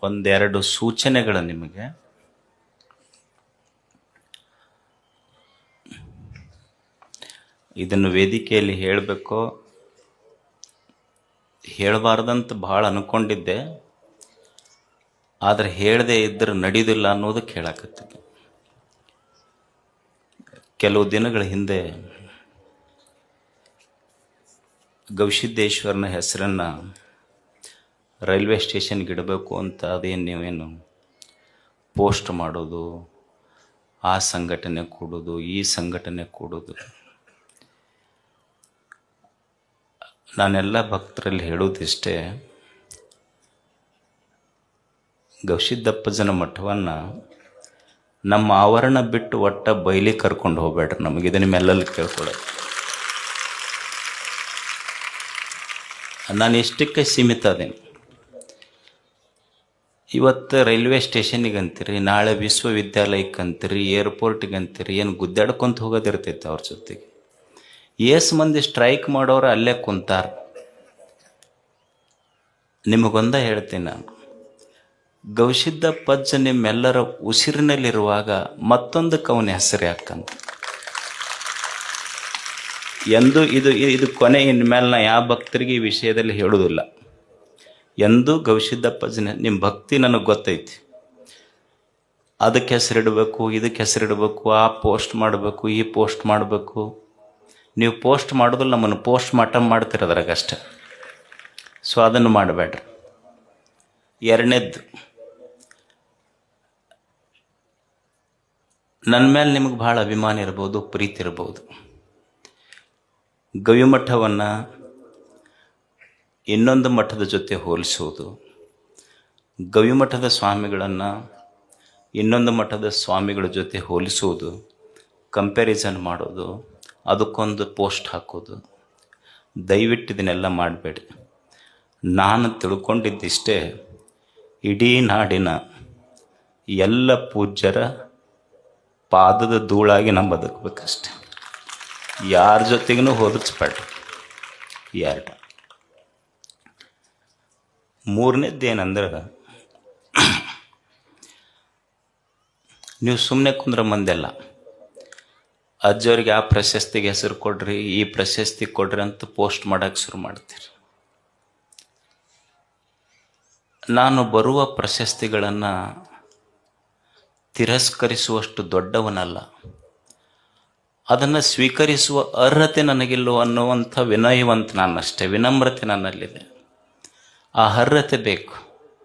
ಒಂದೆರಡು ಸೂಚನೆಗಳು ನಿಮಗೆ. ಇದನ್ನು ವೇದಿಕೆಯಲ್ಲಿ ಹೇಳಬೇಕೋ ಹೇಳಬಾರ್ದಂತ ಭಾಳ ಅನ್ಕೊಂಡಿದ್ದೆ, ಆದರೆ ಹೇಳದೆ ಇದ್ರೆ ನಡೆಯೋದಿಲ್ಲ ಅನ್ನೋದಕ್ಕೆ ಹೇಳಕತ್ತಿದ್ದೆ. ಕೆಲವು ದಿನಗಳ ಹಿಂದೆ ಗವಿಸಿದ್ದೇಶ್ವರನ ಹೆಸರನ್ನು ರೈಲ್ವೆ ಸ್ಟೇಷನ್ಗೆ ಇಡಬೇಕು ಅಂತ ಅದೇನು ನೀವೇನು ಪೋಸ್ಟ್ ಮಾಡೋದು, ಆ ಸಂಘಟನೆ ಕೂಡೋದು, ಈ ಸಂಘಟನೆ ಕೂಡೋದು. ನಾನೆಲ್ಲ ಭಕ್ತರಲ್ಲಿ ಹೇಳೋದಿಷ್ಟೇ, ಗವಿಸಿದ್ದಪ್ಪಜ್ಜನ ಮಠವನ್ನು ನಮ್ಮ ಆವರಣ ಬಿಟ್ಟು ಒಟ್ಟ ಬಯಲಿ ಕರ್ಕೊಂಡು ಹೋಗ್ಬೇಡ್ರಿ. ನಮಗಿದೆ ನಿಮ್ಮೆಲ್ಲಲ್ಲಿ ಕೇಳ್ಕೊಳ್ಳೋದು. ನಾನು ಎಷ್ಟಕ್ಕೆ ಸೀಮಿತ ಅದೇನು. ಇವತ್ತು ರೈಲ್ವೆ ಸ್ಟೇಷನಿಗೆ ಅಂತೀರಿ, ನಾಳೆ ವಿಶ್ವವಿದ್ಯಾಲಯಕ್ಕೆ ಅಂತೀರಿ, ಏರ್ಪೋರ್ಟಿಗೆ ಅಂತೀರಿ, ಏನು ಗುದ್ದಾಡ್ಕೊಂತ ಹೋಗೋದಿರ್ತೈತೆ ಅವ್ರ ಜೊತೆಗೆ. ಏಸು ಮಂದಿ ಸ್ಟ್ರೈಕ್ ಮಾಡೋರು ಅಲ್ಲೇ ಕುಂತಾರ. ನಿಮಗೊಂದ ಹೇಳ್ತೀನಿ ನಾನು, ಗವಿಸಿದ್ದಪ್ಪಜ್ಜ ನಿಮ್ಮೆಲ್ಲರ ಉಸಿರಿನಲ್ಲಿರುವಾಗ ಮತ್ತೊಂದಕ್ಕೆ ಅವನ ಹೆಸರು ಯಾಕಂತ. ಎಂದೂ ಇದು ಕೊನೆ, ಇನ್ಮೇಲೆ ನಾ ಯಾವ ಭಕ್ತರಿಗೆ ಈ ವಿಷಯದಲ್ಲಿ ಹೇಳೋದಿಲ್ಲ. ಎಂದೂ ಗವಿಸಿದ್ದಪ್ಪಜ್ಜನ ನಿಮ್ಮ ಭಕ್ತಿ ನನಗೆ ಗೊತ್ತೈತಿ, ಅದಕ್ಕೆ ಹೆಸರಿಡಬೇಕು, ಇದಕ್ಕೆ ಹೆಸರಿಡಬೇಕು, ಆ ಪೋಸ್ಟ್ ಮಾಡಬೇಕು, ಈ ಪೋಸ್ಟ್ ಮಾಡಬೇಕು. ನೀವು ಪೋಸ್ಟ್ ಮಾಡೋದಿಲ್ಲ, ನಮ್ಮನ್ನು ಪೋಸ್ಟ್ ಮಾಡ್ತಿರೋದ್ರಾಗಷ್ಟೆ. ಸೊ ಅದನ್ನು ಮಾಡಬೇಡ್ರಿ. ಎರಡನೇದ್ದು, ನನ್ನ ಮೇಲೆ ನಿಮಗೆ ಭಾಳ ಅಭಿಮಾನ ಇರ್ಬೋದು, ಪ್ರೀತಿ ಇರ್ಬೋದು. ಗವಿಮಠವನ್ನು ಇನ್ನೊಂದು ಮಠದ ಜೊತೆ ಹೋಲಿಸೋದು, ಗವಿಮಠದ ಸ್ವಾಮಿಗಳನ್ನು ಇನ್ನೊಂದು ಮಠದ ಸ್ವಾಮಿಗಳ ಜೊತೆ ಹೋಲಿಸೋದು, ಕಂಪ್ಯಾರಿಸನ್ ಮಾಡೋದು, ಅದಕ್ಕೊಂದು ಪೋಸ್ಟ್ ಹಾಕೋದು, ದಯವಿಟ್ಟು ಇದನ್ನೆಲ್ಲ ಮಾಡಬೇಡಿ. ನಾನು ತಿಳ್ಕೊಂಡಿದ್ದಿಷ್ಟೇ, ಇಡೀ ನಾಡಿನ ಎಲ್ಲ ಪೂಜ್ಯರ ಪಾದದ ಧೂಳಾಗಿ ನಾವು ಬದುಕಬೇಕಷ್ಟೆ. ಯಾರ ಜೊತೆಗೂ ಹೋಲಿಸ್ಬೇಡ್ರಿ. ಎರಡು. ಮೂರನೇದ್ದೇನೆಂದ್ರೆ, ನೀವು ಸುಮ್ಮನೆ ಕುಂದ್ರ ಮಂದೆಲ್ಲ ಅಜ್ಜವ್ರಿಗೆ ಆ ಪ್ರಶಸ್ತಿಗೆ ಹೆಸರು ಕೊಡ್ರಿ, ಈ ಪ್ರಶಸ್ತಿ ಕೊಡ್ರಿ ಅಂತ ಪೋಸ್ಟ್ ಮಾಡೋಕ್ಕೆ ಶುರು ಮಾಡ್ತೀರಿ. ನಾನು ಬರುವ ಪ್ರಶಸ್ತಿಗಳನ್ನು ತಿರಸ್ಕರಿಸುವಷ್ಟು ದೊಡ್ಡವನಲ್ಲ, ಅದನ್ನು ಸ್ವೀಕರಿಸುವ ಅರ್ಹತೆ ನನಗಿಲ್ಲೋ ಅನ್ನುವಂಥ ವಿನಯವಂತ ನಾನಷ್ಟೇ. ವಿನಮ್ರತೆ ನನ್ನಲ್ಲಿದೆ, ಆ ಅರ್ಹತೆ ಬೇಕು.